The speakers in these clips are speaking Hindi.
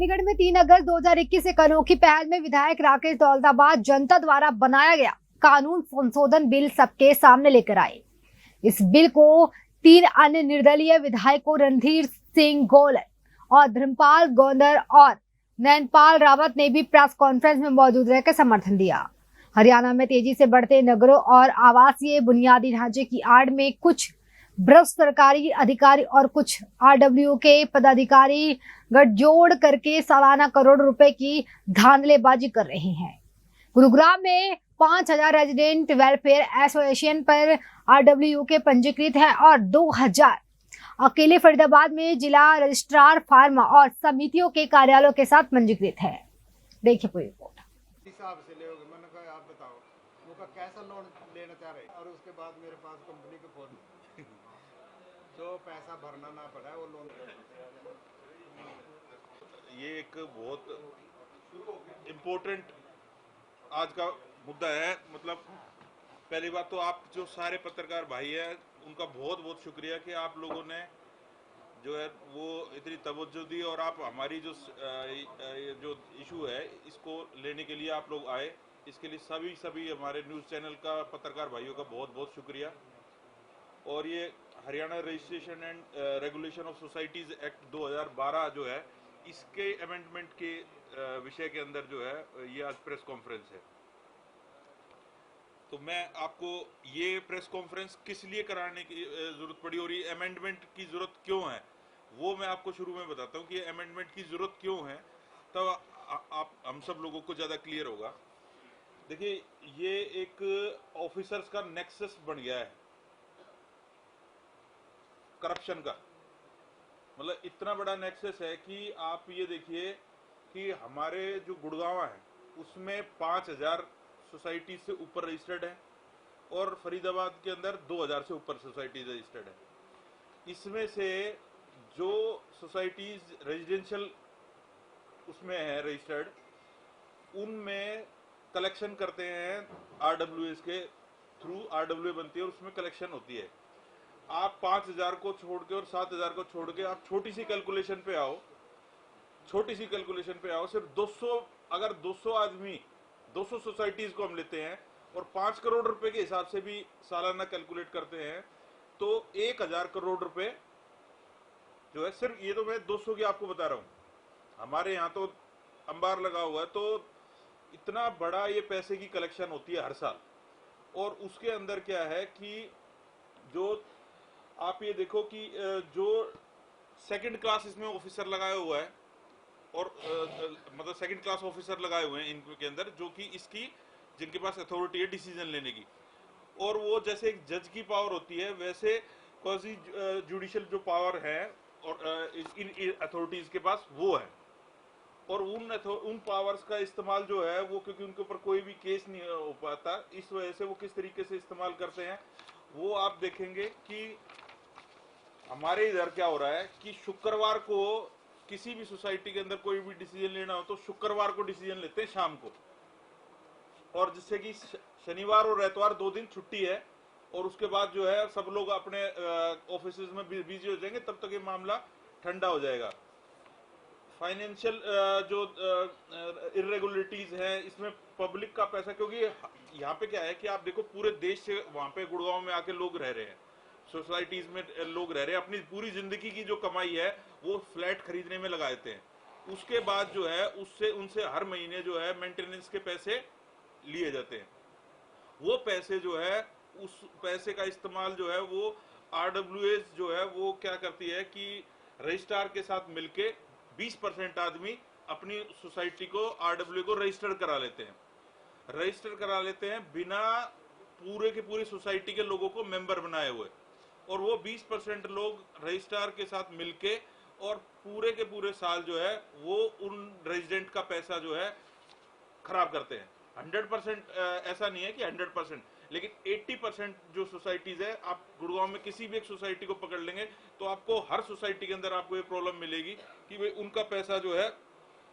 चंडीगढ़ में 3 अगस्त 2021 एक अनोखी पहल में विधायक राकेश दौलताबाद जनता द्वारा बनाया गया कानून संशोधन बिल सबके सामने लेकर आए। इस बिल को 3 अन्य निर्दलीय विधायकों रणधीर सिंह गोलन और धर्मपाल गोंदर और नैनपाल रावत ने भी प्रेस कॉन्फ्रेंस में मौजूद रहकर समर्थन दिया। हरियाणा में तेजी से बढ़ते नगरों और आवासीय बुनियादी ढांचे की आड़ में कुछ भ्रष्ट सरकारी अधिकारी और कुछ आरडब्ल्यू के पदाधिकारी गठजोड़ करके सालाना करोड़ रुपए की धांधलेबाजी कर रहे हैं। गुरुग्राम में 5000 रेजिडेंट वेलफेयर एसोसिएशन पर आरडब्ल्यू के पंजीकृत है और 2000 अकेले फरीदाबाद में जिला रजिस्ट्रार फार्मा और समितियों के कार्यालयों के साथ पंजीकृत है। देखिए पूरी रिपोर्ट। हिसाब से लेओगे, मैंने कहा आप बताओ उनका कैसा लोन लेना चाह रहे हैं, और उसके बाद मेरे पास कंपनी के फोन जो पैसा भरना ना पड़ा वो लोन। ये एक बहुत इम्पोर्टेंट आज का मुद्दा है। मतलब पहली बात तो आप जो सारे पत्रकार भाई हैं उनका बहुत बहुत शुक्रिया कि आप लोगों ने जो है वो इतनी तवज्जो दी और आप हमारी जो इशू है इसको लेने के लिए आप लोग आए। इसके लिए सभी हमारे न्यूज़ चैनल का पत्रकार भाइयों का बहुत बहुत शुक्रिया। और ये Haryana registration and regulation of societies act 2012 जो है इसके अमेंडमेंट के विषय के अंदर जो है ये आज प्रेस कॉन्फ्रेंस है। तो मैं आपको ये प्रेस कॉन्फ्रेंस किस लिए कराने की ज़रूरत पड़ी और ये अमेंडमेंट की ज़रूरत क्यों है वो मैं आपको शुरू में बताता हूँ कि ये अमेंडमेंट की ज़रूरत क्यों है, तब आप हम सब लोगों को ज़्यादा क्लियर होगा। देखिए ये एक ऑफिसर्स का नेक्सस बन गया है करप्शन का। मतलब इतना बड़ा नेक्सस है कि आप ये देखिए कि हमारे जो गुड़गांव है उसमें 5000 सोसाइटी से ऊपर रजिस्टर्ड है और फरीदाबाद के अंदर 2000 से ऊपर सोसाइटी रजिस्टर्ड है। इसमें से जो सोसाइटीज रेजिडेंशियल उसमें है रजिस्टर्ड, उनमें कलेक्शन करते हैं आरडब्ल्यूएस के थ्रू। आरडब्ल्यू बनती है और उसमें कलेक्शन होती है। आप 5000 को छोड़ के और 7000 को छोड़ के आप छोटी सी कैलकुलेशन पे आओ, सिर्फ 200, अगर 200 आदमी 200 सोसाइटीज को हम लेते हैं और 5 करोड़ रुपए के हिसाब से भी सालाना कैलकुलेट करते हैं तो 1000 करोड़ रुपए जो है, सिर्फ ये तो मैं 200 की आपको बता रहा हूं। हमारे यहाँ तो अंबार लगा हुआ है, तो इतना बड़ा ये पैसे की कलेक्शन होती है हर साल। और उसके अंदर क्या है कि जो आप ये देखो कि जो सेकंड क्लास इसमें ऑफिसर लगाया हुआ है और मतलब सेकंड क्लास ऑफिसर लगाए हुए हैं इनके अंदर, जो कि इसकी जिनके पास अथॉरिटी है डिसीजन लेने की। और वो जैसे एक जज की पावर होती है वैसे क्वासी जुडिशियल जो पावर है और इन अथॉरिटीज के पास वो है। और उन पावर्स का इस्तेमाल जो है वो, क्योंकि उनके ऊपर कोई भी केस नहीं हो पाता, इस वजह से वो किस तरीके से इस्तेमाल करते हैं वो आप देखेंगे कि हमारे इधर क्या हो रहा है कि शुक्रवार को किसी भी सोसाइटी के अंदर कोई भी डिसीजन लेना हो तो शुक्रवार को डिसीजन लेते हैं शाम को, और जिससे कि शनिवार और एतवार 2 दिन छुट्टी है और उसके बाद जो है सब लोग अपने ऑफिस में बिजी हो जाएंगे, तब तक ये मामला ठंडा हो जाएगा। फाइनेंशियल जो इरेगुलरिटीज है इसमें पब्लिक का पैसा, क्योंकि यहाँ पे क्या है कि आप देखो पूरे देश से वहां पे गुड़गांव में आके लोग रह रहे हैं, सोसाइटीज में लोग रह रहे हैं, अपनी पूरी जिंदगी की जो कमाई है वो फ्लैट खरीदने में लगा देते हैं। उसके बाद जो है उनसे हर महीने जो है मेंटेनेंस के पैसे लिए जाते हैं। वो पैसे जो है उस पैसे का इस्तेमाल जो है वो आरडब्ल्यूएस जो है वो क्या करती है कि रजिस्ट्रार के साथ मिलके 20% आदमी अपनी सोसाइटी को आरडब्ल्यू को रजिस्टर करा लेते हैं बिना पूरे के पूरी सोसाइटी के लोगों को मेंबर बनाए हुए। और वो 20% लोग रजिस्ट्रार के साथ मिलके और पूरे के पूरे साल जो है वो उन रेजिडेंट का पैसा जो है खराब करते हैं। 100% ऐसा नहीं है कि 100%, लेकिन 80% जो सोसाइटीज है, आप गुड़गांव में किसी भी एक सोसाइटी को पकड़ लेंगे तो आपको हर सोसाइटी के अंदर आपको ये प्रॉब्लम मिलेगी कि भाई उनका पैसा जो है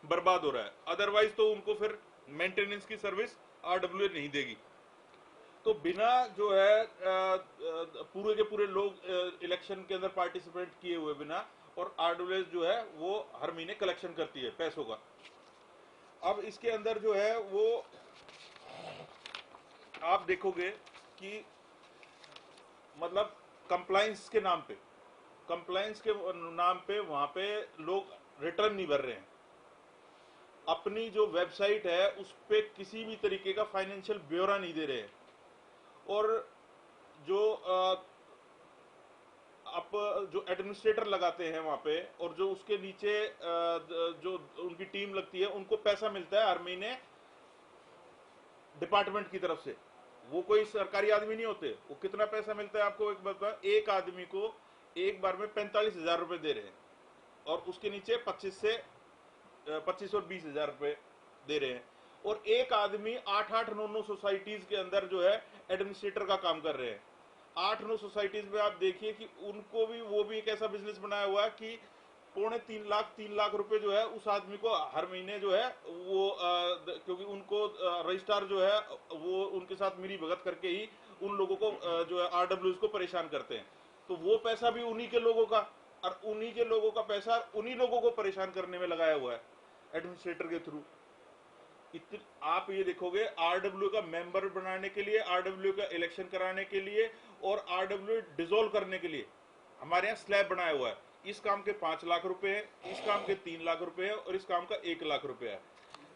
बर्बाद हो रहा है। अदरवाइज तो उनको फिर मेंटेनेंस की सर्विस आरडब्ल्यू नहीं देगी। तो बिना जो है पूरे के पूरे लोग इलेक्शन के अंदर पार्टिसिपेट किए हुए बिना और आरडब्ल्यूएस जो है वो हर महीने कलेक्शन करती है पैसों का। अब इसके अंदर जो है वो आप देखोगे कि मतलब कंप्लायंस के नाम पे वहां पे लोग रिटर्न नहीं भर रहे हैं। अपनी जो वेबसाइट है उस पे किसी भी तरीके का फाइनेंशियल ब्यौरा नहीं दे रहे हैं। और जो आप जो एडमिनिस्ट्रेटर लगाते हैं वहां पे और जो उसके नीचे जो उनकी टीम लगती है उनको पैसा मिलता है हर महीने डिपार्टमेंट की तरफ से। वो कोई सरकारी आदमी नहीं होते। वो कितना पैसा मिलता है आपको एक बता, एक आदमी को एक बार में 45,000 रुपए दे रहे हैं और उसके नीचे 25 और 20,000 रुपए दे रहे हैं। और एक आदमी 8-8, 9-9 सोसाइटीज के अंदर जो है एडमिनिस्ट्रेटर का काम कर रहे हैं। 8-9 सोसाइटीज में आप देखिए कि उनको भी वो भी एक ऐसा बिजनेस बनाया हुआ है कि 2.25-3 लाख रुपए जो है उस आदमी को हर महीने जो है वो क्योंकि उनको रजिस्ट्रार जो है वो उनके साथ मिली भगत करके ही उन लोगों को जो है आरडब्ल्यूएस को परेशान करते हैं। तो वो पैसा भी उन्हीं के लोगों का और उन्हीं के लोगों का पैसा उन्हीं लोगों को परेशान करने में लगाया हुआ है एडमिनिस्ट्रेटर के थ्रू। आप ये देखोगे आरडब्ल्यू का मेंबर बनाने के लिए, आरडब्ल्यू का इलेक्शन कराने के लिए और आरडब्ल्यू डिसॉल्व करने के लिए हमारे यहाँ स्लैब बनाया हुआ है। इस काम के 5 लाख रुपए है, इस काम के 3 लाख रुपए है और इस काम का 1 लाख रुपए है।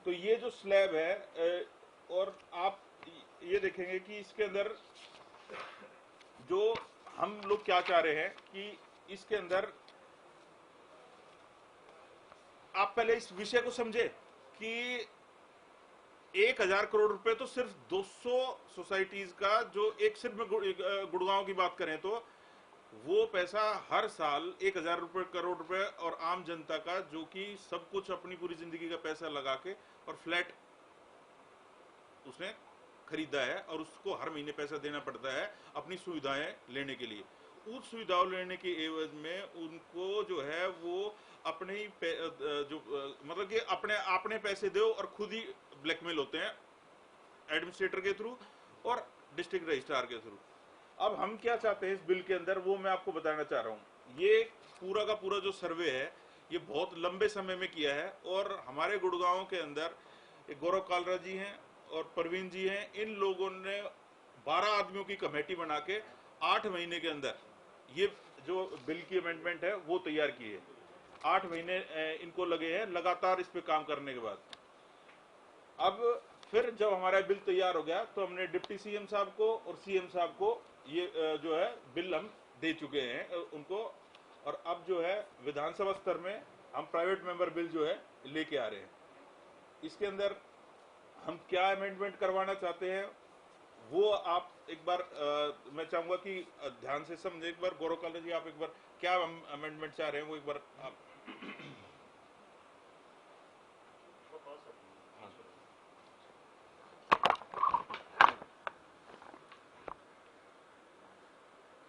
तो ये जो स्लैब है और आप ये देखेंगे कि इसके अंदर जो हम लोग क्या चाह रहे हैं कि इसके अंदर आप पहले इस विषय को समझे कि 1,000 करोड़ रुपए तो सिर्फ 200 सोसाइटीज का, जो एक सिर्फ में गुड़गांव की बात करें तो वो पैसा हर साल 1,000 करोड़ रुपए और आम जनता का, जो कि सब कुछ अपनी पूरी जिंदगी का पैसा लगा के और फ्लैट उसने खरीदा है और उसको हर महीने पैसा देना पड़ता है अपनी सुविधाएं लेने के लिए। उस सुविधाओं लेने की एवज में उनको जो है वो अपने ही जो मतलब कि अपने पैसे दो और खुद ही ब्लैकमेल होते हैं एडमिनिस्ट्रेटर के थ्रू और डिस्ट्रिक्ट रजिस्ट्रार के थ्रू। अब हम क्या चाहते हैं इस बिल के अंदर वो मैं आपको बताना चाह रहा हूँ। ये पूरा का पूरा जो सर्वे है ये बहुत लंबे समय में किया है और हमारे गुड़गांव के अंदर एक गौरव कालरा जी हैं और प्रवीण जी हैं। इन लोगों ने 12 आदमियों की कमेटी बना के 8 महीने के अंदर ये जो बिल की अमेंडमेंट है वो तैयार की है। 8 महीने इनको लगे हैं लगातार इस पे काम करने के बाद। अब फिर जब हमारा बिल तैयार हो गया तो हमने डिप्टी सीएम साहब को और सीएम साहब को ये जो है बिल हम दे चुके हैं उनको। और अब जो है विधानसभा स्तर में हम प्राइवेट मेंबर बिल जो है लेके आ रहे हैं। इसके अंदर हम क्या अमेंडमेंट करवाना चाहते हैं वो आप एक बार मैं चाहूंगा कि ध्यान से समझे। एक बार गौरव कालरा जी आप एक बार क्या अमेंडमेंट चाह रहे हैं वो एक बार आप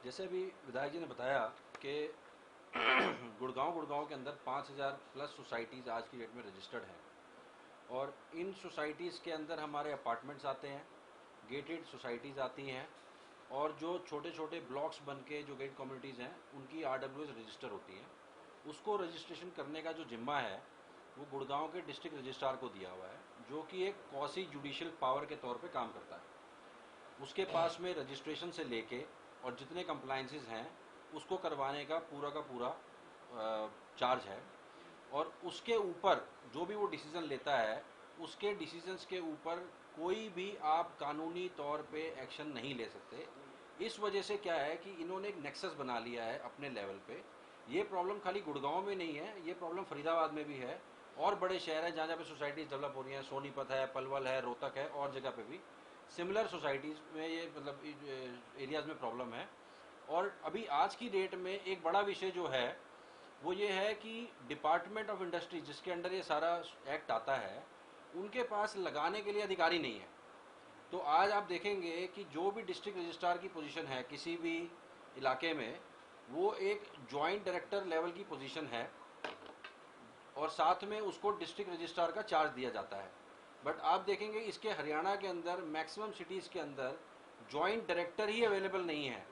जैसे अभी विधायक जी ने बताया कि गुड़गांव के अंदर 5,000 प्लस सोसाइटीज़ आज की डेट में रजिस्टर्ड हैं और इन सोसाइटीज़ के अंदर हमारे अपार्टमेंट्स आते हैं, गेटेड सोसाइटीज़ आती हैं और जो छोटे छोटे ब्लॉक्स बन के जो गेट कम्युनिटीज़ हैं उनकी आरडब्ल्यूएस रजिस्टर होती हैं। उसको रजिस्ट्रेशन करने का जो जिम्मा है वो गुड़गांव के डिस्ट्रिक्ट रजिस्ट्रार को दिया हुआ है, जो कि एक क्वासी जुडिशियल पावर के तौर पे काम करता है। उसके पास में रजिस्ट्रेशन से लेके और जितने कंप्लायंसेस हैं उसको करवाने का पूरा चार्ज है और उसके ऊपर जो भी वो डिसीज़न लेता है उसके डिसीजंस के ऊपर कोई भी आप कानूनी तौर पे एक्शन नहीं ले सकते। इस वजह से क्या है कि इन्होंने एक नेक्सस बना लिया है अपने लेवल पे। ये प्रॉब्लम खाली गुड़गांव में नहीं है, ये प्रॉब्लम फरीदाबाद में भी है और बड़े शहर हैं जहाँ जहाँ पे सोसाइटीज़ डेवलप हो रही हैं, सोनीपत है, पलवल है, रोहतक है और जगह पे भी सिमिलर सोसाइटीज़ में ये मतलब एरियाज़ में प्रॉब्लम है। और अभी आज की डेट में एक बड़ा विषय जो है वो ये है कि डिपार्टमेंट ऑफ इंडस्ट्री जिसके अंडर ये सारा एक्ट आता है उनके पास लगाने के लिए अधिकारी नहीं है। तो आज आप देखेंगे कि जो भी डिस्ट्रिक्ट रजिस्ट्रार की पोजीशन है किसी भी इलाके में वो एक जॉइंट डायरेक्टर लेवल की पोजीशन है और साथ में उसको डिस्ट्रिक्ट रजिस्ट्रार का चार्ज दिया जाता है। बट आप देखेंगे इसके हरियाणा के अंदर मैक्सिमम सिटीज़ के अंदर जॉइंट डायरेक्टर ही अवेलेबल नहीं है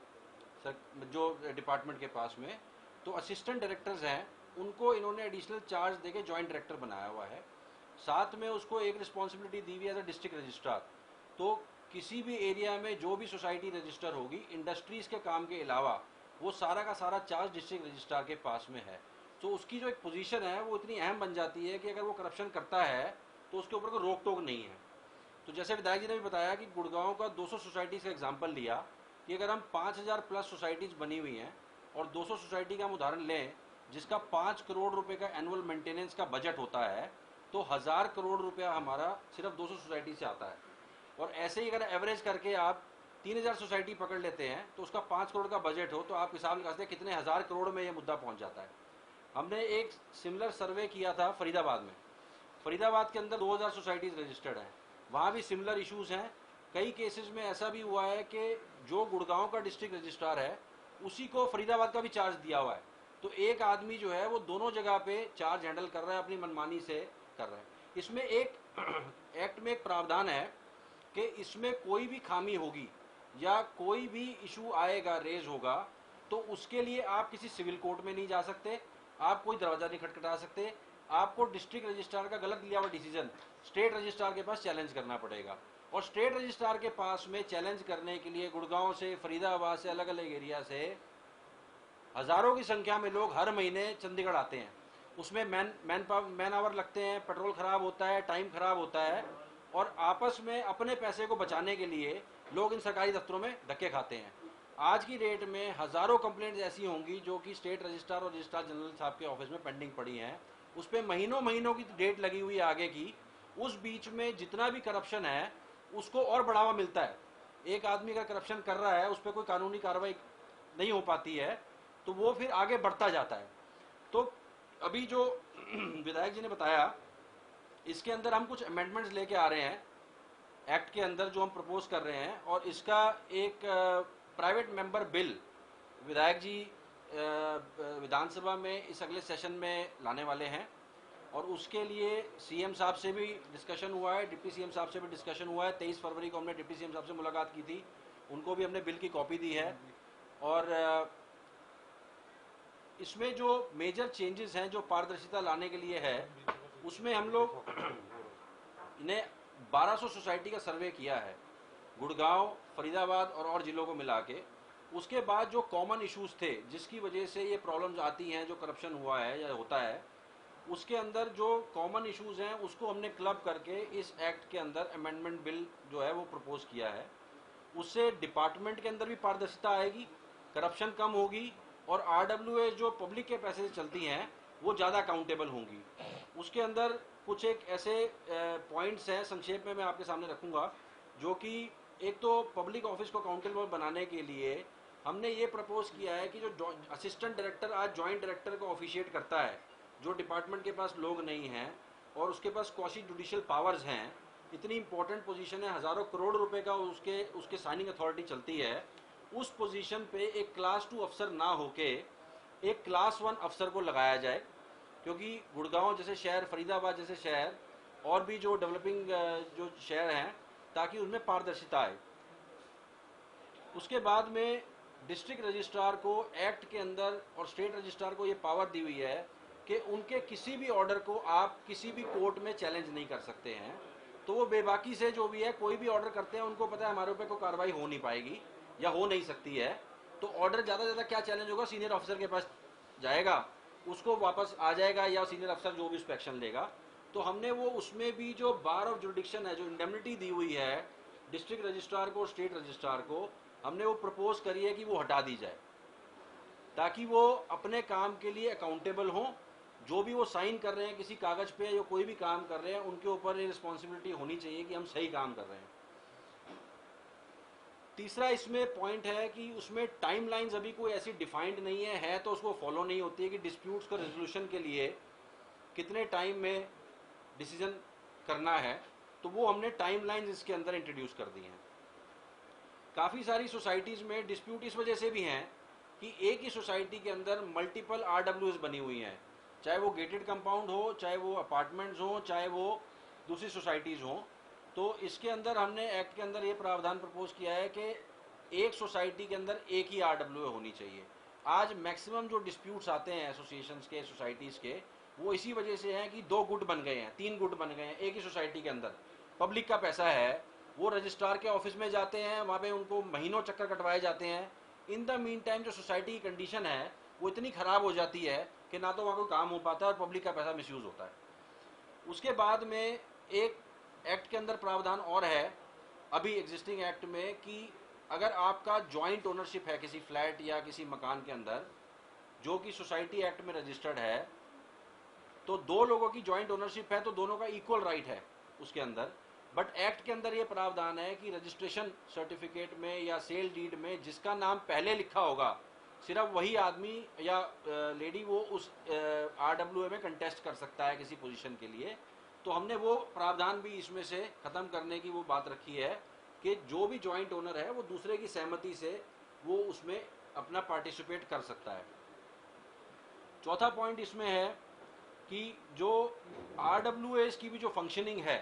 सर जो डिपार्टमेंट के पास में। तो असिस्टेंट डायरेक्टर्स हैं उनको इन्होंने एडिशनल चार्ज देके जॉइंट डायरेक्टर बनाया हुआ है। साथ में उसको एक रिस्पॉन्सिबिलिटी दी हुई है एज अ डिस्ट्रिक्ट रजिस्ट्रार। तो किसी भी एरिया में जो भी सोसाइटी रजिस्टर होगी, इंडस्ट्रीज़ के काम के अलावा वो सारा का सारा चार्ज डिस्ट्रिक्ट रजिस्ट्रार के पास में है। तो उसकी जो एक पोजीशन है वो इतनी अहम बन जाती है कि अगर वो करप्शन करता है तो उसके ऊपर कोई रोक टोक नहीं है। तो जैसे विधायक जी ने भी बताया कि गुड़गांव का 200 सोसाइटीज़ का एग्जाम्पल लिया कि अगर हम 5000 प्लस सोसाइटीज़ बनी हुई हैं और 200 सोसाइटी का हम उदाहरण लें जिसका 5 करोड़ रुपए का एनुअल मेंटेनेंस का बजट होता है, तो 1000 करोड़ रुपया हमारा सिर्फ 200 सोसाइटी से आता है। और ऐसे ही अगर एवरेज करके आप 3000 सोसाइटी पकड़ लेते हैं तो उसका 5 करोड़ का बजट हो तो आप हिसाब लगा सकते हैं कितने हज़ार करोड़ में ये मुद्दा पहुंच जाता है। हमने एक सिमिलर सर्वे किया था फरीदाबाद में। फरीदाबाद के अंदर 2000 सोसाइटीज़ रजिस्टर्ड हैं, वहाँ भी सिमिलर इश्यूज़ हैं। कई केसेस में ऐसा भी हुआ है कि जो गुड़गांव का डिस्ट्रिक्ट रजिस्ट्रार है उसी को फरीदाबाद का भी चार्ज दिया हुआ है। तो एक आदमी जो है वो दोनों जगह पे चार्ज हैंडल कर रहा है, अपनी मनमानी से कर रहा है। इसमें एक एक्ट में एक प्रावधान है कि इसमें कोई भी खामी होगी या कोई भी इशू आएगा, रेज होगा, तो उसके लिए आप किसी सिविल कोर्ट में नहीं जा सकते, आप कोई दरवाजा नहीं खटखटा सकते, आपको डिस्ट्रिक्ट रजिस्ट्रार का गलत लिया हुआ डिसीजन स्टेट रजिस्ट्रार के पास चैलेंज करना पड़ेगा। और स्टेट रजिस्ट्रार के पास में चैलेंज करने के लिए गुड़गांव से, फरीदाबाद से, अलग अलग एरिया से हज़ारों की संख्या में लोग हर महीने चंडीगढ़ आते हैं। उसमें मैन आवर लगते हैं, पेट्रोल ख़राब होता है, टाइम ख़राब होता है, और आपस में अपने पैसे को बचाने के लिए लोग इन सरकारी दफ्तरों में धक्के खाते हैं। आज की डेट में हज़ारों कंप्लेंट्स ऐसी होंगी जो कि स्टेट रजिस्ट्रार और रजिस्ट्रार जनरल साहब के ऑफिस में पेंडिंग पड़ी हैं, उस पर महीनों महीनों की डेट लगी हुई है आगे की। उस बीच में जितना भी करप्शन है उसको और बढ़ावा मिलता है। एक आदमी अगर करप्शन कर रहा है, उस पर कोई कानूनी कार्रवाई नहीं हो पाती है, तो वो फिर आगे बढ़ता जाता है। तो अभी जो विधायक जी ने बताया, इसके अंदर हम कुछ अमेंडमेंट्स लेके आ रहे हैं एक्ट के अंदर जो हम प्रपोज कर रहे हैं, और इसका एक प्राइवेट मेंबर बिल विधायक जी विधानसभा में इस अगले सेशन में लाने वाले हैं। और उसके लिए सीएम साहब से भी डिस्कशन हुआ है, डिप्टी सीएम साहब से भी डिस्कशन हुआ है। 23 फरवरी को हमने डिप्टी सीएम साहब से मुलाकात की थी, उनको भी हमने बिल की कॉपी दी है। और इसमें जो मेजर चेंजेस हैं जो पारदर्शिता लाने के लिए है, उसमें हम लोग ने 1200 सोसाइटी का सर्वे किया है, गुड़गांव, फरीदाबाद और जिलों को मिला के। उसके बाद जो कॉमन इश्यूज थे जिसकी वजह से ये प्रॉब्लम्स आती हैं, जो करप्शन हुआ है या होता है, उसके अंदर जो कॉमन इश्यूज हैं उसको हमने क्लब करके इस एक्ट के अंदर अमेंडमेंट बिल जो है वो प्रपोज किया है। उससे डिपार्टमेंट के अंदर भी पारदर्शिता आएगी, करप्शन कम होगी, और RWA जो पब्लिक के पैसे से चलती हैं वो ज़्यादा अकाउंटेबल होंगी। उसके अंदर कुछ एक ऐसे पॉइंट्स हैं, संक्षेप में मैं आपके सामने रखूँगा, जो कि एक तो पब्लिक ऑफिस को अकाउंटेबल बनाने के लिए हमने ये प्रपोज किया है कि जो असिस्टेंट डायरेक्टर आज जॉइंट डायरेक्टर को ऑफिशिएट करता है, जो डिपार्टमेंट के पास लोग नहीं हैं और उसके पास क्वासी जुडिशियल पावर्स हैं, इतनी इंपॉर्टेंट पोजीशन है, हज़ारों करोड़ रुपए का उसके साइनिंग अथॉरिटी चलती है, उस पोजीशन पे एक क्लास 2 अफसर ना होके एक क्लास 1 अफसर को लगाया जाए। क्योंकि गुड़गांव जैसे शहर, फरीदाबाद जैसे शहर और भी जो डेवलपिंग जो शहर हैं, ताकि उनमें पारदर्शिता आए। उसके बाद में डिस्ट्रिक्ट रजिस्ट्रार को एक्ट के अंदर और स्टेट रजिस्ट्रार को ये पावर दी हुई है कि उनके किसी भी ऑर्डर को आप किसी भी कोर्ट में चैलेंज नहीं कर सकते हैं। तो वो बेबाकी से जो भी है कोई भी ऑर्डर करते हैं, उनको पता है हमारे ऊपर कोई कार्रवाई हो नहीं पाएगी या हो नहीं सकती है, तो ऑर्डर ज़्यादा से ज़्यादा क्या चैलेंज होगा, सीनियर ऑफिसर के पास जाएगा, उसको वापस आ जाएगा, या सीनियर अफसर जो भी उस पर एक्शन लेगा। तो हमने वो उसमें भी जो बार ऑफ जुडिक्शन है, जो इंडेमनिटी दी हुई है डिस्ट्रिक्ट रजिस्ट्रार को, स्टेट रजिस्ट्रार को, हमने वो प्रपोज करी है कि वो हटा दी जाए, ताकि वो अपने काम के लिए अकाउंटेबल हों। जो भी वो साइन कर रहे हैं किसी कागज पे या कोई भी काम कर रहे हैं, उनके ऊपर ये रिस्पॉन्सिबिलिटी होनी चाहिए कि हम सही काम कर रहे हैं। तीसरा इसमें पॉइंट है कि उसमें टाइमलाइंस अभी कोई ऐसी डिफाइंड नहीं है तो उसको फॉलो नहीं होती है कि डिस्प्यूट्स को रेजोल्यूशन के लिए कितने टाइम में डिसीजन करना है, तो वो हमने टाइमलाइंस इसके अंदर इंट्रोड्यूस कर दी हैं। काफ़ी सारी सोसाइटीज़ में डिस्प्यूट इस वजह से भी हैं कि एक ही सोसाइटी के अंदर मल्टीपल RWs बनी हुई हैं, चाहे वो गेटेड कंपाउंड हो, चाहे वो अपार्टमेंट्स हो, चाहे वो दूसरी सोसाइटीज़ हों। तो इसके अंदर हमने एक्ट के अंदर ये प्रावधान प्रपोज किया है कि एक सोसाइटी के अंदर एक ही RWA होनी चाहिए। आज मैक्सिमम जो डिस्प्यूट्स आते हैं एसोसिएशंस के, सोसाइटीज़ के, वो इसी वजह से हैं कि 2 गुट बन गए हैं, 3 गुट बन गए हैं एक ही सोसाइटी के अंदर। पब्लिक का पैसा है, वो रजिस्ट्रार के ऑफिस में जाते हैं, वहाँ पे उनको महीनों चक्कर कटवाए जाते हैं। इन द मीन टाइम जो सोसाइटी की कंडीशन है वो इतनी ख़राब हो जाती है कि ना तो वहाँ कोई काम हो पाता है और पब्लिक का पैसा मिसयूज़ होता है। उसके बाद में एक एक्ट के अंदर प्रावधान और है अभी एग्जिस्टिंग एक्ट में कि अगर आपका जॉइंट ओनरशिप है किसी फ्लैट या किसी मकान के अंदर जो कि सोसाइटी एक्ट में रजिस्टर्ड है, तो 2 लोगों की जॉइंट ओनरशिप है तो दोनों का इक्वल राइट है उसके अंदर। बट एक्ट के अंदर ये प्रावधान है कि रजिस्ट्रेशन सर्टिफिकेट में या सेल डीड में जिसका नाम पहले लिखा होगा सिर्फ वही आदमी या लेडी वो उस RWA में कंटेस्ट कर सकता है किसी पोजीशन के लिए। तो हमने वो प्रावधान भी इसमें से ख़त्म करने की वो बात रखी है कि जो भी जॉइंट ओनर है वो दूसरे की सहमति से वो उसमें अपना पार्टिसिपेट कर सकता है। चौथा पॉइंट इसमें है कि जो RWAs की भी जो फंक्शनिंग है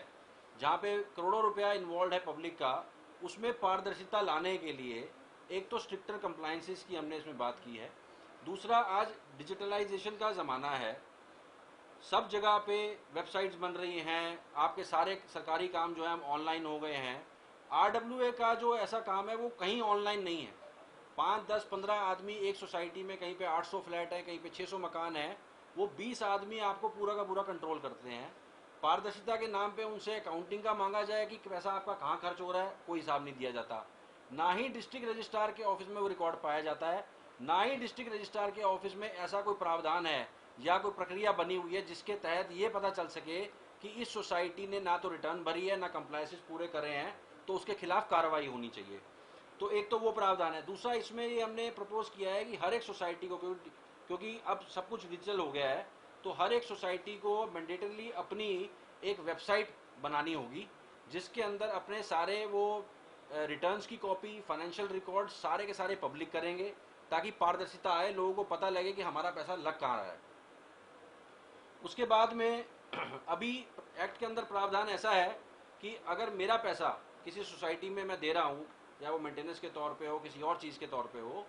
जहाँ पे करोड़ों रुपया इन्वॉल्व है पब्लिक का, उसमें पारदर्शिता लाने के लिए एक तो स्ट्रिक्टर कंप्लायंसेस की हमने इसमें बात की है। दूसरा, आज डिजिटलाइजेशन का ज़माना है, सब जगह पे वेबसाइट्स बन रही हैं, आपके सारे सरकारी काम जो है हम ऑनलाइन हो गए हैं। RWA का जो ऐसा काम है वो कहीं ऑनलाइन नहीं है। 5, 10, 15 आदमी एक सोसाइटी में, कहीं पे 800 फ्लैट है, कहीं पे 600 मकान है, वो 20 आदमी आपको पूरा का पूरा कंट्रोल करते हैं। पारदर्शिता के नाम पे उनसे अकाउंटिंग का मांगा जाए कि पैसा आपका कहाँ खर्च हो रहा है, कोई हिसाब नहीं दिया जाता। ना ही डिस्ट्रिक्ट रजिस्ट्रार के ऑफिस में वो रिकॉर्ड पाया जाता है, ना ही डिस्ट्रिक्ट रजिस्ट्रार के ऑफिस में ऐसा कोई प्रावधान है या कोई प्रक्रिया बनी हुई है जिसके तहत ये पता चल सके कि इस सोसाइटी ने ना तो रिटर्न भरी है ना कंप्लायंसेस पूरे करे हैं, तो उसके खिलाफ कार्रवाई होनी चाहिए। तो एक तो वो प्रावधान है। दूसरा, इसमें ये हमने प्रपोज किया है कि हर एक सोसाइटी को, क्योंकि अब सब कुछ डिजिटल हो गया है, तो हर एक सोसाइटी को मैंडेटरली अपनी एक वेबसाइट बनानी होगी जिसके अंदर अपने सारे वो रिटर्न्स की कॉपी, फाइनेंशियल रिकॉर्ड सारे के सारे पब्लिक करेंगे ताकि पारदर्शिता आए, लोगों को पता लगे कि हमारा पैसा लग कहाँ रहा है। उसके बाद में अभी एक्ट के अंदर प्रावधान ऐसा है कि अगर मेरा पैसा किसी सोसाइटी में मैं दे रहा हूँ, या वो मेंटेनेंस के तौर पे हो, किसी और चीज़ के तौर पे हो,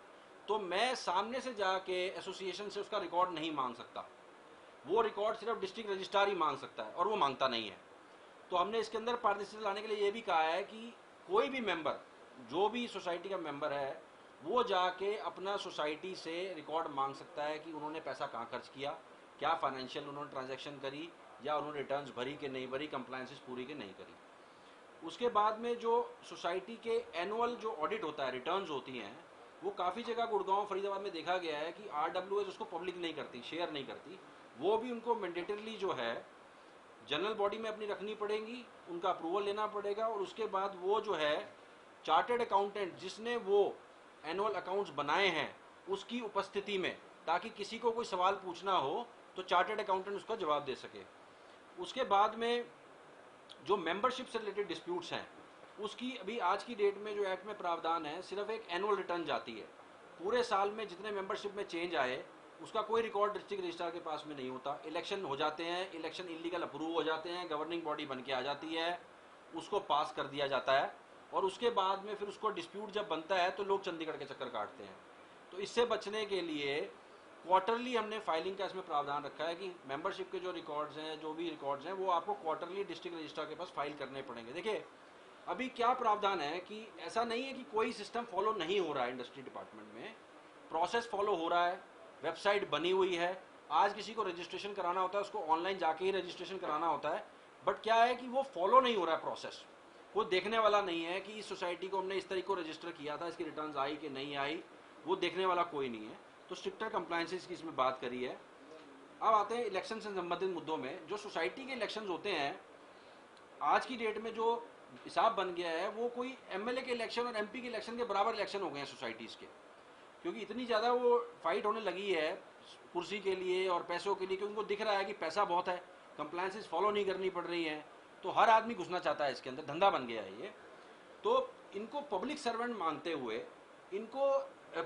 तो मैं सामने से जाके एसोसिएशन से उसका रिकॉर्ड नहीं मांग सकता। वो रिकॉर्ड सिर्फ डिस्ट्रिक्ट रजिस्ट्रार ही मांग सकता है और वो मांगता नहीं है। तो हमने इसके अंदर पारदर्शिता लाने के लिए ये भी कहा है कि कोई भी मेंबर, जो भी सोसाइटी का मेंबर है, वो जाके अपना सोसाइटी से रिकॉर्ड मांग सकता है कि उन्होंने पैसा कहाँ खर्च किया, क्या फाइनेंशियल उन्होंने ट्रांजैक्शन करी, या उन्होंने रिटर्न्स भरी कि नहीं भरी, कंप्लायंसेस पूरी कि नहीं करी। उसके बाद में जो सोसाइटी के एनुअल जो ऑडिट होता है, रिटर्न्स होती हैं, वो काफ़ी जगह गुड़गांव, फरीदाबाद में देखा गया है कि RWAs उसको पब्लिक नहीं करती, शेयर नहीं करती। वो भी उनको मैंडेटरली जो है जनरल बॉडी में अपनी रखनी पड़ेगी, उनका अप्रूवल लेना पड़ेगा, और उसके बाद वो जो है चार्टर्ड अकाउंटेंट जिसने वो एनुअल अकाउंट्स बनाए हैं उसकी उपस्थिति में, ताकि किसी को कोई सवाल पूछना हो तो चार्टर्ड अकाउंटेंट उसका जवाब दे सके। उसके बाद में जो मेंबरशिप से रिलेटेड डिस्प्यूट्स हैं उसकी अभी आज की डेट में जो एक्ट में प्रावधान है, सिर्फ एक एनुअल रिटर्न जाती है। पूरे साल में जितने मेंबरशिप में चेंज आए उसका कोई रिकॉर्ड डिस्ट्रिक्ट रजिस्ट्रार के पास में नहीं होता। इलेक्शन हो जाते हैं, इलेक्शन इलीगल अप्रूव हो जाते हैं, गवर्निंग बॉडी बन के आ जाती है, उसको पास कर दिया जाता है, और उसके बाद में फिर उसको डिस्प्यूट जब बनता है तो लोग चंडीगढ़ के चक्कर काटते हैं। तो इससे बचने के लिए क्वार्टरली हमने फाइलिंग का इसमें प्रावधान रखा है कि मेंबरशिप के जो रिकॉर्ड्स हैं, जो भी रिकॉर्ड्स हैं, वो आपको क्वार्टरली डिस्ट्रिक्ट रजिस्ट्रार के पास फाइल करने पड़ेंगे। देखिए अभी क्या प्रावधान है कि ऐसा नहीं है कि कोई सिस्टम फॉलो नहीं हो रहा है, इंडस्ट्री डिपार्टमेंट में प्रोसेस फॉलो हो रहा है, वेबसाइट बनी हुई है। आज किसी को रजिस्ट्रेशन कराना होता है उसको ऑनलाइन जाके ही रजिस्ट्रेशन कराना होता है, बट क्या है कि वो फॉलो नहीं हो रहा है प्रोसेस। वो देखने वाला नहीं है कि इस सोसाइटी को हमने इस तरीके को रजिस्टर किया था, इसकी रिटर्न्स आई कि नहीं आई, वो देखने वाला कोई नहीं है। तो स्ट्रिक्टर कंप्लायंसेस की इसमें बात करी है। अब आते हैं इलेक्शन से संबंधित मुद्दों में। जो सोसाइटी के इलेक्शंस होते हैं, आज की डेट में जो हिसाब बन गया है वो कोई MLA के इलेक्शन और MP के इलेक्शन के बराबर इलेक्शन हो गए हैं सोसाइटीज़ के, क्योंकि इतनी ज़्यादा वो फाइट होने लगी है कुर्सी के लिए और पैसों के लिए, क्योंकि उनको दिख रहा है कि पैसा बहुत है, कंप्लायंसेस फॉलो नहीं करनी पड़ रही हैं, तो हर आदमी घुसना चाहता है इसके अंदर, धंधा बन गया है ये। तो इनको पब्लिक सर्वेंट मानते हुए इनको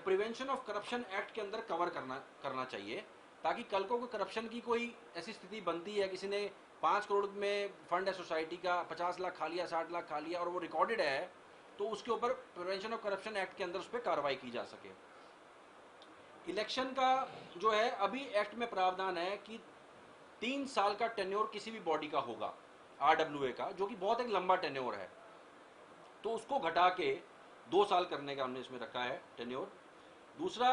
प्रिवेंशन ऑफ करप्शन एक्ट के अंदर कवर करना चाहिए, ताकि कल को कोई करप्शन की कोई ऐसी स्थिति बनती है, किसी ने 5 करोड़ में फंड है सोसाइटी का, 50 लाख खा लिया, 60 लाख खा लिया और वो रिकॉर्डेड है, तो उसके ऊपर प्रिवेंशन ऑफ करप्शन एक्ट के अंदर उस पर कार्रवाई की जा सके। इलेक्शन का जो है अभी एक्ट में प्रावधान है कि 3 साल का टेन्योर किसी भी बॉडी का होगा आरडब्ल्यूए का, जो कि बहुत एक लंबा टेन्योर है, तो उसको घटा के 2 साल करने का हमने इसमें रखा है टेन्योर। दूसरा,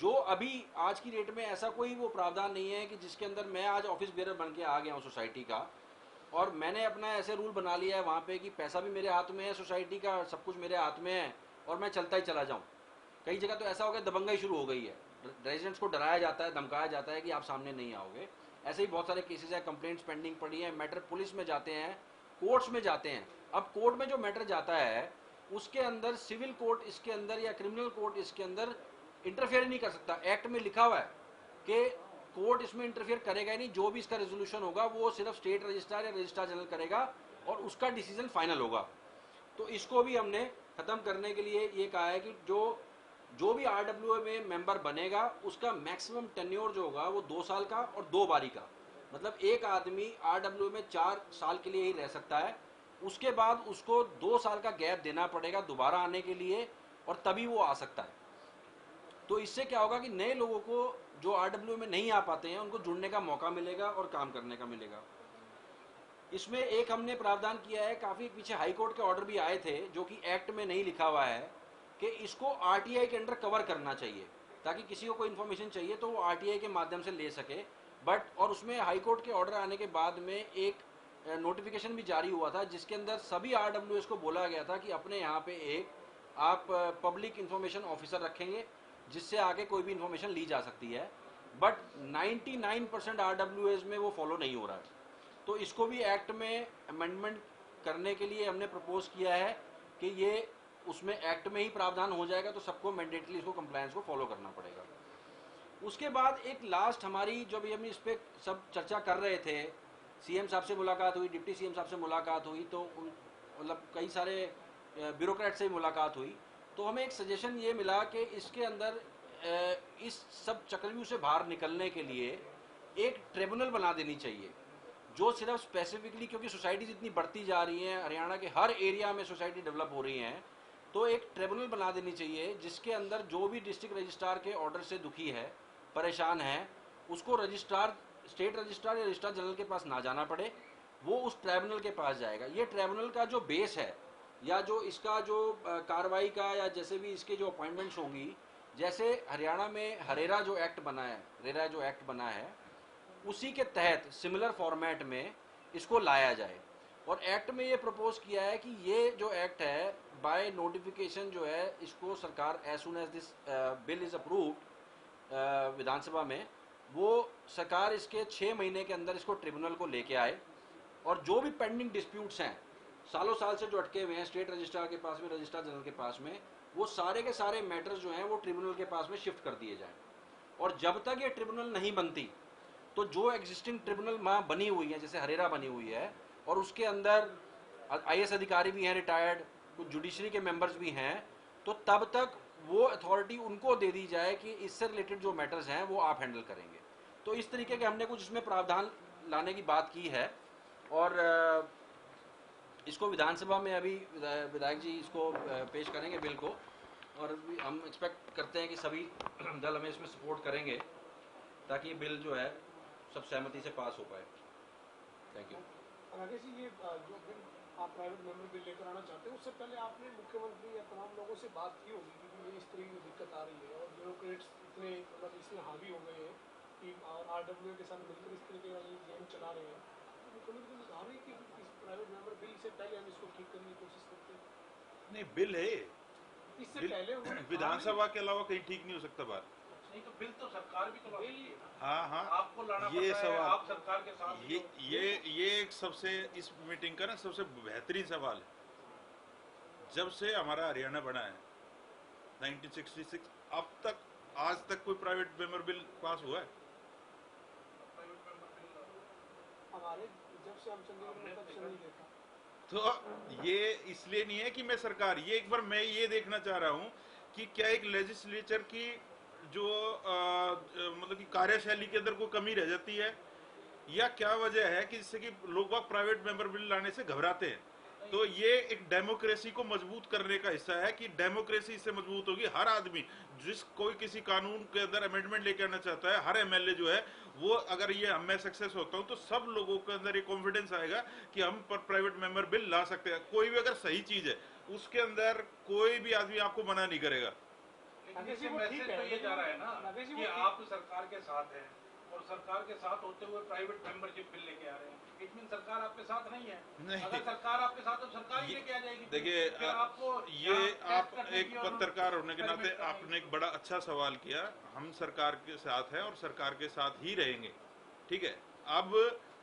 जो अभी आज की डेट में ऐसा कोई वो प्रावधान नहीं है कि जिसके अंदर मैं आज ऑफिस बेरर बन के आ गया हूँ सोसाइटी का और मैंने अपना ऐसे रूल बना लिया है वहाँ पे कि पैसा भी मेरे हाथ में है, सोसाइटी का सब कुछ मेरे हाथ में है और मैं चलता ही चला जाऊँ। कई जगह तो ऐसा हो गया, दबंगाई शुरू हो गई है, रेजिडेंट्स को डराया जाता है, धमकाया जाता है कि आप सामने नहीं आओगे। ऐसे ही बहुत सारे केसेस हैं, कंप्लेंट्स पेंडिंग पड़ी हैं, मैटर पुलिस में जाते हैं, कोर्ट्स में जाते हैं। अब कोर्ट में जो मैटर जाता है उसके अंदर सिविल कोर्ट इसके अंदर या क्रिमिनल कोर्ट इसके अंदर इंटरफेयर नहीं कर सकता। एक्ट में लिखा हुआ है कि कोर्ट इसमें इंटरफेयर करेगा ही नहीं, जो भी इसका रेजोल्यूशन होगा वो सिर्फ स्टेट रजिस्ट्रार या रजिस्ट्रार जनरल करेगा और उसका डिसीजन फाइनल होगा। तो इसको भी हमने खत्म करने के लिए ये कहा है कि जो भी आरडब्ल्यूए में मेंबर बनेगा उसका मैक्सिमम टेन्योर जो होगा वो 2 साल का और 2 बारी का, मतलब एक आदमी आरडब्ल्यूए में 4 साल के लिए ही रह सकता है, उसके बाद उसको 2 साल का गैप देना पड़ेगा दोबारा आने के लिए और तभी वो आ सकता है। तो इससे क्या होगा कि नए लोगों को जो आरडब्ल्यू में नहीं आ पाते हैं उनको जुड़ने का मौका मिलेगा और काम करने का मिलेगा। इसमें एक हमने प्रावधान किया है, काफी पीछे हाई कोर्ट के ऑर्डर भी आए थे जो कि एक्ट में नहीं लिखा हुआ है कि इसको आरटीआई के अंडर कवर करना चाहिए, ताकि किसी को कोई इन्फॉर्मेशन चाहिए तो वो आरटीआई के माध्यम से ले सके। बट और उसमें हाई कोर्ट के ऑर्डर आने के बाद में एक नोटिफिकेशन भी जारी हुआ था जिसके अंदर सभी आरडब्ल्यूएस को बोला गया था कि अपने यहाँ पे एक आप पब्लिक इंफॉर्मेशन ऑफिसर रखेंगे जिससे आगे कोई भी इंफॉर्मेशन ली जा सकती है। बट 99% आरडब्ल्यूएस में वो फॉलो नहीं हो रहा है। तो इसको भी एक्ट में अमेंडमेंट करने के लिए हमने प्रपोज किया है कि ये उसमें एक्ट में ही प्रावधान हो जाएगा, तो सबको मैंडेटली इसको कंप्लायंस को फॉलो करना पड़ेगा। उसके बाद एक लास्ट हमारी जो भी हम इस पर सब चर्चा कर रहे थे, सीएम साहब से मुलाकात हुई, डिप्टी सीएम साहब से मुलाकात हुई, तो मतलब कई सारे ब्यूरोक्रेट से मुलाकात हुई, तो हमें एक सजेशन ये मिला कि इसके अंदर इस सब चक्रव्यूह से बाहर निकलने के लिए एक ट्रिब्यूनल बना देनी चाहिए जो सिर्फ स्पेसिफिकली, क्योंकि सोसाइटीज इतनी बढ़ती जा रही हैं, हरियाणा के हर एरिया में सोसाइटी डेवलप हो रही हैं, तो एक ट्रिब्यूनल बना देनी चाहिए जिसके अंदर जो भी डिस्ट्रिक्ट रजिस्ट्रार के ऑर्डर से दुखी है, परेशान है, उसको रजिस्ट्रार, स्टेट रजिस्ट्रार या रजिस्ट्रार जनरल के पास ना जाना पड़े, वो उस ट्रिब्यूनल के पास जाएगा। ये ट्रिब्यूनल का जो बेस है या जो इसका जो कार्रवाई का या जैसे भी इसके जो अपॉइंटमेंट्स होंगी, जैसे हरियाणा में हरेरा जो एक्ट बना है, रेरा जो एक्ट बना है, उसी के तहत सिमिलर फॉर्मेट में इसको लाया जाए। और एक्ट में ये प्रपोज किया है कि ये जो एक्ट है बाय नोटिफिकेशन जो है इसको सरकार as soon as this bill is approved विधानसभा में, वो सरकार इसके 6 महीने के अंदर इसको ट्रिब्यूनल को लेके आए और जो भी पेंडिंग डिस्प्यूट्स हैं सालों साल से जो अटके हुए हैं स्टेट रजिस्ट्रार के पास में, रजिस्ट्रार जनरल के पास में, वो सारे के सारे मैटर्स जो हैं वो ट्रिब्यूनल के पास में शिफ्ट कर दिए जाएं। और जब तक ये ट्रिब्यूनल नहीं बनती तो जो एग्जिस्टिंग ट्रिब्यूनल वहाँ बनी हुई है, जैसे हरेरा बनी हुई है और उसके अंदर आईएएस अधिकारी भी हैं रिटायर्ड, कुछ जुडिशरी के मेंबर्स भी हैं, तो तब तक वो अथॉरिटी उनको दे दी जाए कि इससे रिलेटेड जो मैटर्स हैं वो आप हैंडल करेंगे। तो इस तरीके के हमने कुछ इसमें प्रावधान लाने की बात की है और इसको विधानसभा में अभी विधायक जी इसको पेश करेंगे बिल को, और हम एक्सपेक्ट करते हैं कि सभी दल हमें इसमें सपोर्ट करेंगे ताकि ये बिल जो है सब सहमति से पास हो पाए। Thank you. राकेश जी, ये जो बिल आप प्राइवेट मेंबर बिल लेकर आना चाहते हैं, उससे पहले आपने मुख्यमंत्री या तमाम लोगों से बात की होगी कि ये इस तरह की दिक्कत आ रही है और ब्यूरोक्रेट्स इतने मतलब इसमें हावी हो गए हैं कि आरडब्ल्यू के साथ मिलकर इस तरीके का ये गेम चला रहे हैं। मुख्यमंत्री ने कहा है कि इस प्राइवेट मेंबर बिल से पहले हम इसको ठीक करने की कोशिश करते हैं। नहीं, बिल है, इससे बिल पहले विधानसभा के अलावा कहीं ठीक नहीं हो सकता बात। नहीं तो बिल तो सरकार भी तो हाँ हाँ, आपको लाना ये पड़ता है, सवाल आप सरकार के साथ ये एक सबसे इस मीटिंग का ना सबसे बेहतरीन सवाल है। जब से हमारा हरियाणा बना है 1966 अब तक आज तक कोई प्राइवेट मेंबर बिल पास हुआ है? हमारे जब से हम चंडीगढ़ में तब से नहीं देखा। तो ये इसलिए नहीं है कि मैं सरकार, ये एक बार मैं ये देखना चाह रहा हूँ कि क्या एक लेजिस्लेचर की जो मतलब कि कार्यशैली के अंदर कोई कमी रह जाती है या क्या वजह है कि जिससे कि लोग प्राइवेट मेंबर बिल लाने से घबराते हैं। तो ये एक डेमोक्रेसी को मजबूत करने का हिस्सा है कि डेमोक्रेसी इससे मजबूत होगी। हर आदमी कोई किसी कानून के अंदर अमेंडमेंट लेके आना चाहता है, हर एमएलए जो है वो, अगर ये मैं सक्सेस होता हूं तो सब लोगों के अंदर ये कॉन्फिडेंस आएगा कि हम पर प्राइवेट मेंबर बिल ला सकते हैं। कोई भी अगर सही चीज है उसके अंदर कोई भी आदमी आपको मना नहीं करेगा। लेकिन इससे मैसेज तो ये जा रहा है ना कि आप सरकार के साथ हैं और सरकार के साथ होते हुए प्राइवेट मेंबरशिप बिल लेके आ रहे हैं। इट मीन सरकार आपके साथ नहीं है। नहीं। अगर सरकार आपके साथ तो सरकार ही लेके आ जाएगी। देखिए, फिर आपको ये यहाँ आप टैक्स कटने एक की और पत्रकार होने के नाते experiment करने आपने एक बड़ा अच्छा सवाल किया। हम सरकार के साथ हैं और सरकार के साथ ही रहेंगे, ठीक है। अब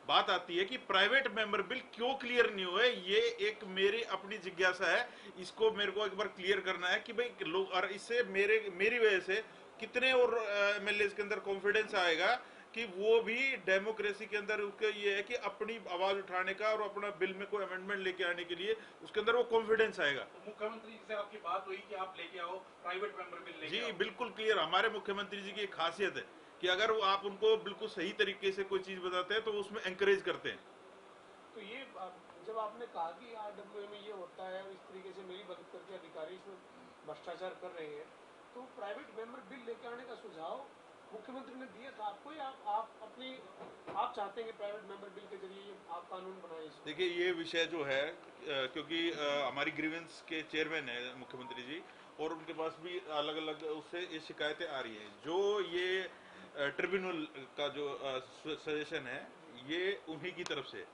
बात आती है कि प्राइवेट मेंबर बिल क्यों क्लियर नहीं हुए, ये एक मेरी अपनी जिज्ञासा है। इसको मेरे को एक बार क्लियर करना है कि भाई लोग, और इससे मेरी वजह से कितने और एमएलए के अंदर कॉन्फिडेंस आएगा कि वो भी डेमोक्रेसी के अंदर उसके ये है कि अपनी आवाज उठाने का और अपना बिल में कोई अमेंडमेंट लेके आने के लिए उसके अंदर वो कॉन्फिडेंस आएगा। तो मुख्यमंत्री से आपकी बात हुई कि आप लेके आओ प्राइवेट मेंबर बिल लेके जी आओ। बिल्कुल क्लियर। हमारे मुख्यमंत्री जी की एक खासियत है कि अगर वो आप उनको बिल्कुल सही तरीके से कोई चीज बताते हैं तो उसमें एंकरेज करते हैं। तो ये जब आपने कहा कि आरडब्ल्यूए में ये होता है और इस तरीके से मेरी मदद करके अधिकारी इसमें भ्रष्टाचार कर रहे हैं, तो प्राइवेट मेंबर बिल लेके आने का सुझाव मुख्यमंत्री ने दिया था आपको, या आप चाहते हैं कि प्राइवेट मेंबर बिल के जरिए ये आप कानून बनाए? देखिए, ये विषय जो है क्योंकि हमारी ग्रीवेंस के चेयरमैन है मुख्यमंत्री जी, और उनके पास भी अलग अलग उससे ये शिकायतें आ रही हैं। जो ये ट्रिब्यूनल का जो सजेशन है ये उन्हीं की तरफ से है।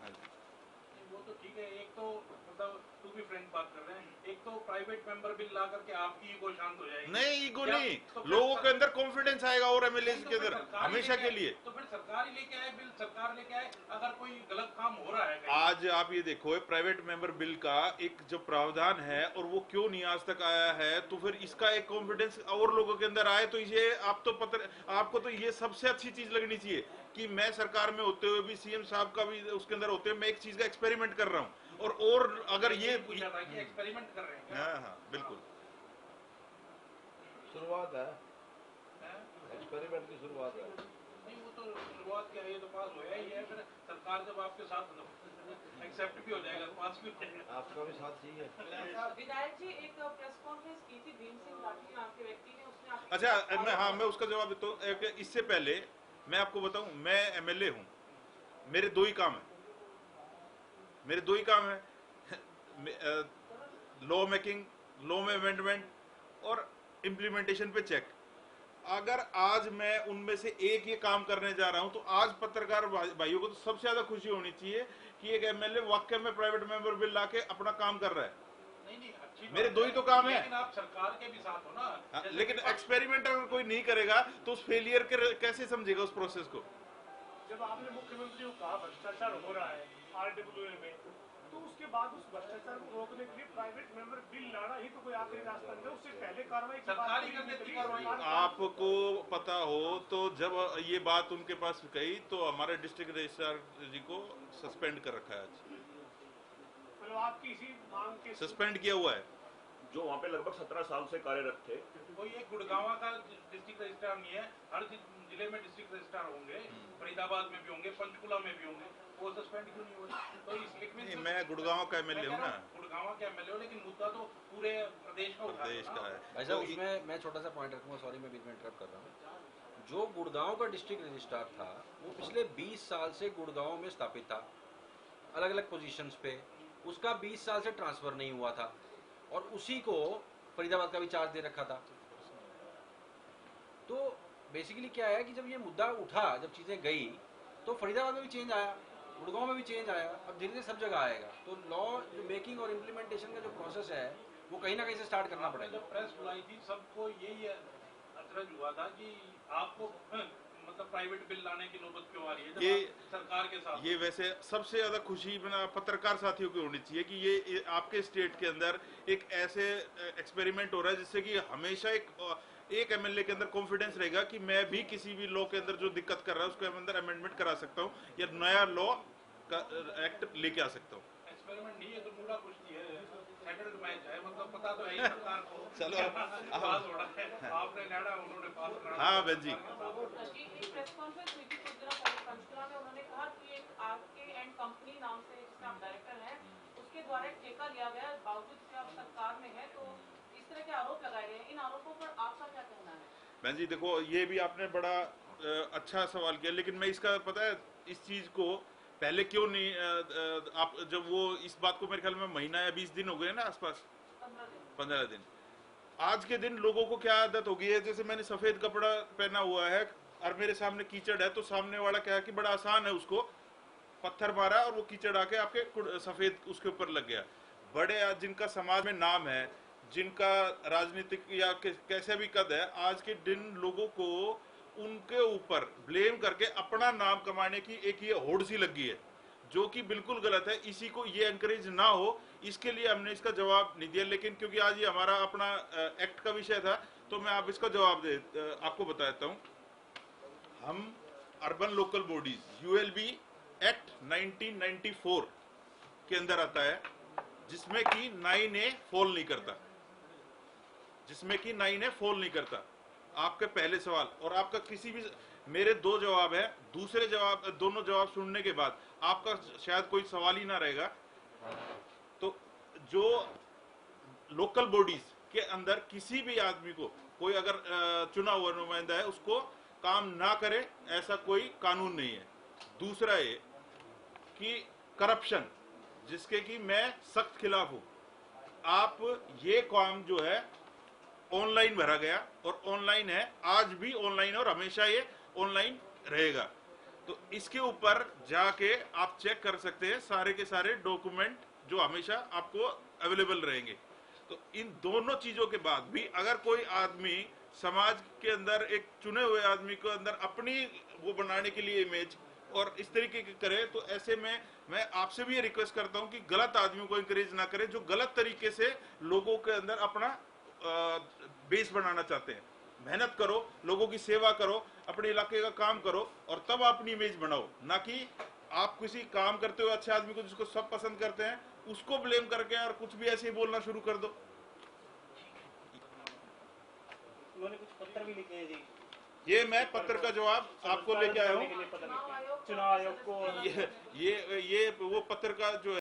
हाँ जी। वो तो ठीक है। एक तो मतलब टू बी फ्रैंक बात कर रहे हैं, एक तो प्राइवेट मेंबर बिल ला करके आपकी ईगो शांत हो जाएगी। नहीं, ईगो या नहीं, तो फिर लोगों के अंदर कॉन्फिडेंस आएगा और एमएलए नहीं, तो के फिर अंदर सरकार ही हमेशा लेके के आए। लिए। तो फिर सरकार ही लेके आए बिल, सरकार लेके आए। अगर कोई गलत काम हो रहा है कहीं, आज आप ये देखो प्राइवेट मेंबर बिल का एक जो प्रावधान है और वो क्यों नहीं आज तक आया है, तो फिर इसका एक कॉन्फिडेंस और लोगों के अंदर आए तो ये आपको तो ये सबसे अच्छी चीज लगनी चाहिए कि मैं सरकार में होते हुए भी, सीएम साहब का भी उसके अंदर होते हुए मैं एक चीज का एक्सपेरिमेंट कर रहा हूँ। और अगर ये पूछा था कि एक्सपेरिमेंट कर रहे हैं क्या? हाँ हाँ बिल्कुल शुरुआत है, हैं? एक्सपेरिमेंट की शुरुआत है। नहीं, वो तो शुरुआत क्या है, ये तो पास होया ही है। फिर सरकार जब आपके साथ एक्सेप्ट भी हो जाएगा, पास भी हो जाएगा। आपका भी साथ चाहिए। विधायक जी, एक प्रेस कॉन्फ्रेंस की थी भीम सिंह राठी नाम के व्यक्ति ने, उसने आपके अच्छा, मैं उसका जवाब देता हूँ। इससे पहले मैं आपको बताऊं, मैं एमएलए हूं, मेरे दो ही काम है लॉ मेकिंग, लॉ में अमेंडमेंट और इम्प्लीमेंटेशन पे चेक। अगर आज मैं उनमें से एक ये काम करने जा रहा हूं तो आज पत्रकार भाइयों को तो सबसे ज्यादा खुशी होनी चाहिए कि एक एमएलए वाकई में प्राइवेट मेंबर बिल लाके अपना काम कर रहा है। नहीं, अच्छी मेरे बात दो ही तो काम है। लेकिन आप सरकार के भी साथ हो ना। हाँ, जैसे लेकिन विपक्ष- एक्सपेरिमेंट अगर कोई नहीं करेगा तो उस फेलियर के कैसे समझेगा उस प्रोसेस को। जब आपने मुख्यमंत्री को कहा भ्रष्टाचार हो रहा है आरडब्ल्यूए में, तो उसके बाद उस भ्रष्टाचार को रोकने के लिए प्राइवेट मेंबर बिल लाना ही तो कोई आखिरी रास्ता नहीं है। उससे पहले कार्रवाई की सरकार बात ही कर देती करी। कार्रवाई। आपको पता हो तो जब ये बात उनके पास गई तो हमारे डिस्ट्रिक्ट रजिस्ट्रार जी को सस्पेंड कर रखा है, आज मतलब आपकी इसी मांग के सस्पेंड किया हुआ है। जो वहाँ पे लगभग 17 साल से कार्यरत थे। कोई एक गुड़गांव का डिस्ट्रिक्ट रजिस्ट्रार नहीं है, हर जिले में डिस्ट्रिक्ट रजिस्ट्रार होंगे, फरीदाबाद में भी होंगे, पंचकुला में भी होंगे, वो सस्पेंड क्यों नहीं हुए? तो इस नहीं, मैं गुड़गांव का एमएलए हूँ ना। गुड़गांव का एमएलए हो, लेकिन मुद्दा तो पूरे प्रदेश का उठा प्रदेश का है। भाई साहब, उसमें मैं छोटा सा पॉइंट रखूंगा, सॉरी मैं बीच में इंटरप्ट कर रहा हूँ। जो गुड़गांव का डिस्ट्रिक्ट रजिस्ट्रार था वो पिछले 20 साल से गुड़गांव में स्थापित था, अलग अलग पोजीशंस पे। उसका 20 साल से ट्रांसफर नहीं हुआ था और उसी को फरीदाबाद का भी चार्ज दे रखा था। तो बेसिकली क्या है कि जब ये मुद्दा उठा, जब चीजें गई, तो फरीदाबाद में भी चेंज आया, गुड़गांव में भी चेंज आया, अब धीरे धीरे सब जगह आएगा। तो लॉ जो मेकिंग और इम्प्लीमेंटेशन का जो प्रोसेस है वो कहीं ना कहीं से स्टार्ट करना पड़ेगा। जब प्रेस बुलाई थी सबको यही अचरज हुआ था कि आपको मतलब प्राइवेट बिल लाने की नौबत क्यों आ रही है जब ये आप सरकार के साथ। ये वैसे सबसे ज्यादा खुशी पत्रकार साथियों की होनी चाहिए कि ये आपके स्टेट के अंदर एक ऐसे एक्सपेरिमेंट हो रहा है जिससे कि हमेशा एक एमएलए के अंदर कॉन्फिडेंस रहेगा कि मैं भी किसी भी लॉ के अंदर जो दिक्कत कर रहा है उसके अंदर अमेंडमेंट करा सकता हूँ या नया लॉ का एक्ट लेके आ सकता हूँ। एक्सपेरिमेंट नहीं है तो मुला कुश्ती है, सेटल्ड मैच है, मतलब पता तो है ही सरकार को। चलो, पास हो रहा है, आपने लड़ा, उन्होंने पास लड़ा। हाँ बहन जी, एक प्रेस कॉन्फ्रेंस हुई थी कुछ दिनों पहले पंचकुला में, उन्होंने कहा कि एक आरके एंड कंपनी नाम से जिसमें आप डायरेक्टर हैं, उसके द्वारा एक ठेका लिया गया, बावजूद कि आप सरकार में है, तो इस तरह के आरोप लगाए गए हैं। इन आरोपों पर आपका क्या कहना है? बहन जी देखो, ये भी आपने बड़ा अच्छा सवाल किया, लेकिन मैं इसका पता है इस चीज को पहले क्यों नहीं आप जब वो इस बात को मेरे ख्याल में महीना या 20 दिन हो गए ना आसपास, 15 दिन। आज के दिन लोगों को क्या आदत हो गई है, जैसे मैंने सफेद कपड़ा पहना हुआ है और मेरे सामने कीचड़ है, तो सामने वाला क्या है कि बड़ा आसान है, उसको पत्थर मारा और वो कीचड़ आके आपके सफेद उसके ऊपर लग गया। बड़े जिनका समाज में नाम है, जिनका राजनीतिक या कैसे भी कद है, आज के दिन लोगों को उनके ऊपर ब्लेम करके अपना नाम कमाने की एक ये होड़ सी लगी है, जो कि बिल्कुल गलत है। इसी को ये एनकरेज ना हो, इसके लिए हमने इसका जवाब नहीं दिया, लेकिन क्योंकि आज ये हमारा अपना एक्ट का विषय था, तो मैं आप इसका जवाब आपको बता देता हूँ। हम urban local bodies ULB act 1994 के अंदर आता है, जिसमें कि 9A फॉल नहीं करता, जिसमें कि 9A फॉल नहीं करता। आपके पहले सवाल और आपका किसी भी, मेरे दो जवाब है, दूसरे जवाब, दोनों जवाब सुनने के बाद आपका शायद कोई सवाल ही ना रहेगा। तो जो लोकल बॉडीज के अंदर किसी भी आदमी को, कोई अगर चुना हुआ नुमाइंदा है, उसको काम ना करे, ऐसा कोई कानून नहीं है। दूसरा ये कि करप्शन, जिसके कि मैं सख्त खिलाफ हूं। आप ये काम जो है ऑनलाइन भरा गया और ऑनलाइन है, आज भी ऑनलाइन और हमेशा ये ऑनलाइन रहेगा, तो इसके ऊपर जाके आप चेक कर सकते हैं सारे के सारे डॉक्यूमेंट जो हमेशा आपको अवेलेबल रहेंगे। तो इन दोनों चीजों के बाद भी अगर कोई आदमी समाज के अंदर, एक चुने हुए आदमी को अंदर अपनी वो बनाने के लिए इमेज और इस तरीके के करे, तो ऐसे में मैं आपसे भी ये रिक्वेस्ट करता हूं कि गलत आदमियों को इंकरेज ना करें, जो गलत तरीके से लोगों के अंदर अपना बेस बनाना चाहते हैं। मेहनत करो, लोगों की सेवा करो, अपने इलाके का काम करो और तब अपनी इमेज बनाओ, ना कि आप किसी काम करते हुए अच्छे आदमी को, जिसको सब पसंद करते हैं, उसको ब्लेम करके और कुछ भी ऐसे ही बोलना शुरू कर दो। उन्होंने कुछ पत्र भी लिखे हैं जी, ये मैं पत्र का जवाब आपको लेके आया हूँ। चुनाव आयोग को ये वो पत्र का जो